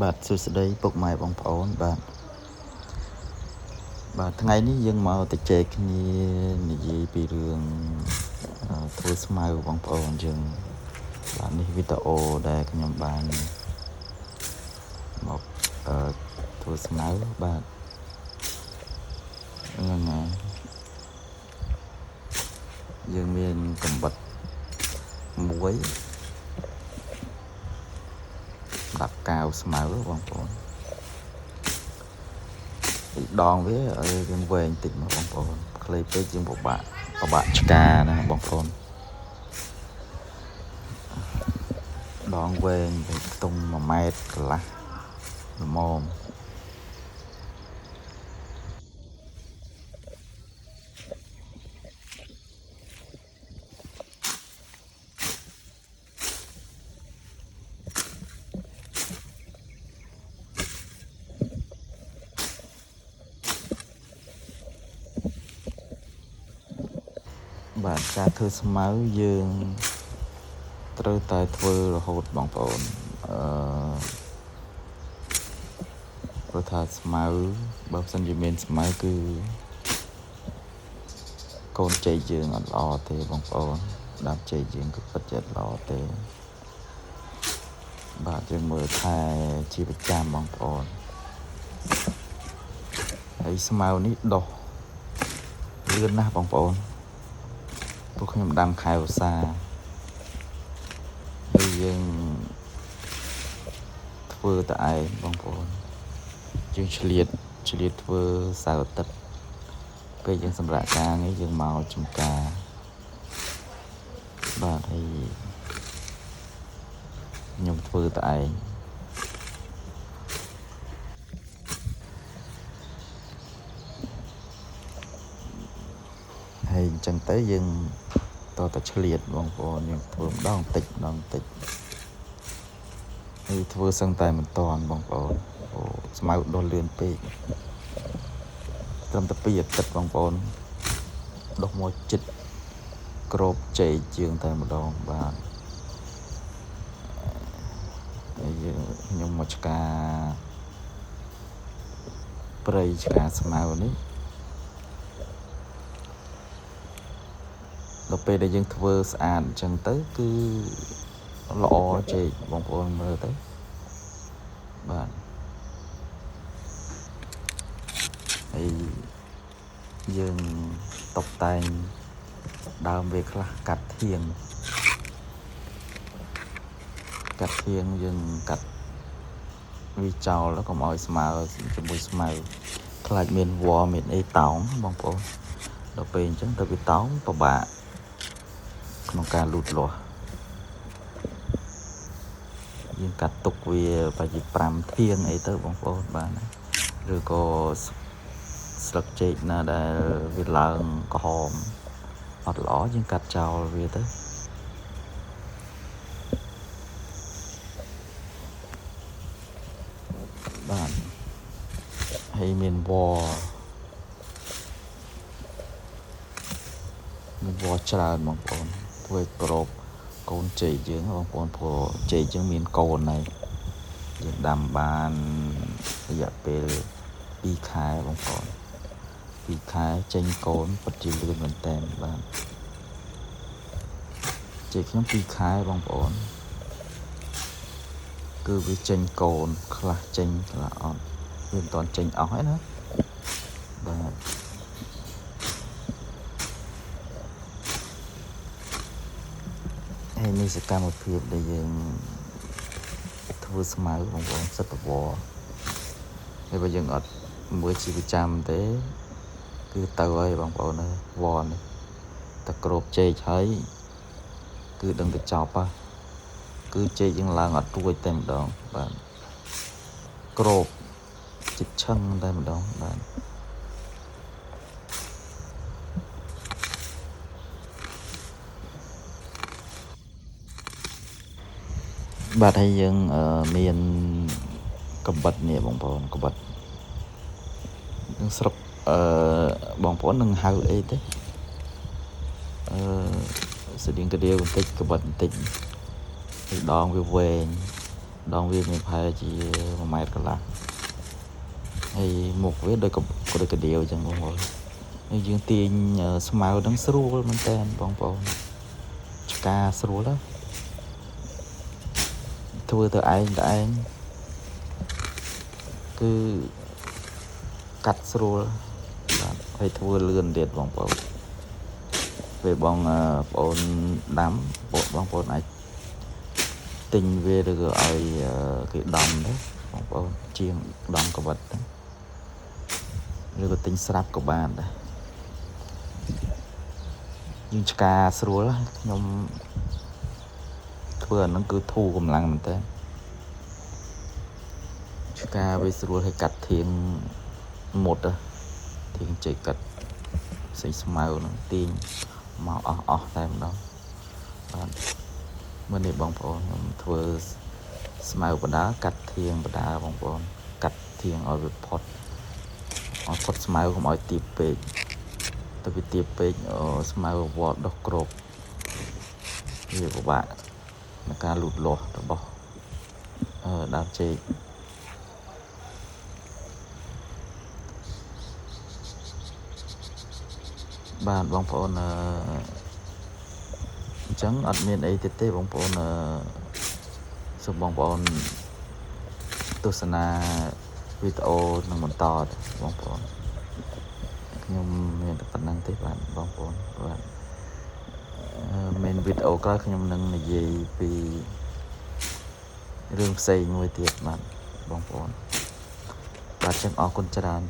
បាទសួស្តីពុកម៉ែបងប្អូនបាទថ្ងៃនេះយើងមកទៅជែកគ្នានិយាយពីរឿងធ្វើស្មៅបងប្អូនយើងបាទនេះវីដេអូដែលខ្ញុំបានមកធ្វើស្មៅបាទហ្នឹងហើយយើងមានកំបិតមួយដាក់កាវស្មៅបងប្អូនដងវាឲ្យវាវែងតិចមកបងប្អូនខ្លីពេកយើងពិបាកឆ្កាណាបងប្អូនដងវែងទៅខ្ទង់1ម៉ែត្រកន្លះល្មមបាទការធ្វើស្មៅយើងត្រូវតែធ្វើរហូតបងប្អូនព្រោះថាស្មៅបើមិនជាមានស្មៅគឺកូនចេកយើងអត់ល្អទេបងប្អូនដើមចេកយើងក៏ពិតជាល្អទេបាទយើងមើលថែជាប្រចាំបងប្អូនហើយស្មៅនេះដុះលឿនណាស់បងប្អូនព្រោះខ្ញុំដាំខែឧស្សាហ៍ហើយយើងធ្វើតែឯងបងប្អូនយើងឆ្លៀតធ្វើសៅរ៍អាទិត្យពេលយើងសម្រាប់ការងារយើងមកចំការបាទហើយខ្ញុំធ្វើតែឯងហើយអញ្ចឹងទៅយើងតតែឆ្លៀតបងប្អូនយើងធ្វើម្ដងតិចហើយធ្វើសឹងតែមិនតាន់បងប្អូនស្មៅដុះលឿនពេកត្រឹមតែ2អាទិត្យបងប្អូនដុះមកចិត្តក្របចេកជាងតែម្ដងបាទហើយខ្ញុំមកឆ្កាព្រៃឆ្កាស្មៅនេះដល់ពេលដែលយើងធ្វើស្អាតអញ្ចឹងទៅគឺល្អចេកបងប្អូនមើលទៅបាទហើយយើងតុបតែងដើមវាខ្លះកាត់ធៀងយើងកាត់វាចោលแล้วកុំឲ្យស្មើជាមួយស្មៅខ្លាចមានវល្លិមានអីតោងបងប្អូនដល់ពេលអញ្ចឹងទៅវាតោងពិបាកក្នុងការលូតលាស់យើងកាត់ទុកវាប្រហែល5ធៀងអីទៅបងប្អូនបានឬក៏ស្លឹកចេកណាដែលវាឡើងក្រហមអត់ល្អយើងកាត់ចោលវាទៅបាទហើយមានវច្រើនបងប្អូនធ្វើក្របកូនចេកយើងបងប្អូនព្រោះចេកយើងមានកូនហើយយើងដាំបានរយៈពេល2ខែបងប្អូន2ខែចេញកូនពិតជាលឿនមែនតើបាទចេកខ្ញុំ2ខែបងប្អូនគឺវាចេញកូនខ្លះចេញខ្លះអត់វាមិនទាន់ចេញអស់ទេណាបាទហើយនេះសកម្មភាពដែលយើងធ្វើស្មៅបងប្អូនសិតវល់ហើយបើយើងអត់មើលជាប្រចាំទេគឺទៅហើយបងប្អូនអើយវល់នេះតែក្របចេកហើយគឺដឹងទៅចប់ហ่ะគឺចេកយើងឡើងអត់រួចតែម្ដងបាទក្របចិត្តឆឹងតែម្ដងបាទហើយយើងមានកំបិតនេះបងប្អូនកំបិតនឹងស្រុកបងប្អូននឹងហៅអីទេស្តៀងកាដៀវបន្តិចកំបិតបន្តិចដងវាវែង đong viên mình phải chỉ một mét cả là hay một vết đôi có đôi cái điều chẳng bông bồn nhưng dương tiền smile đắng sưu mình tên bông bồn ca sưu đó thua từ anh cứ cắt sưu hay thua lươn điện bông bồn về bông bồn đám bông bồn này tình về được ai cái đầm đấy bông bồn chiên đầm của vật đấy rồi có tính srap của bạn đấy nhưng ca sưu đó nhưng vừa nó cứ thu cầm lăng mình tên ca với sưu hay cắt thiên một à thiên chỉ cắt xây màu nó tiên màu tại đó mình để bóng bồn vừa màu của đá cắt thiên của đá bóng bồn cắt thiên ở việt pot màu của mọi tiệp về tại vì tiệp về ở màu vọt độc cột nhiều của bạn là ca lụt lọt đó bỏ đám chế bạn bóng bồn chẳng admin ấy tê bóng bồn số bóng bồn tu sana video nâng một to bóng bồn nhưng mình được phần năng tiếp bạn bóng bồn bạn mình video có nhưng nâng là gì vì rương xây ngôi tiệt bạn bóng bồn bạn chẳng ở con tràn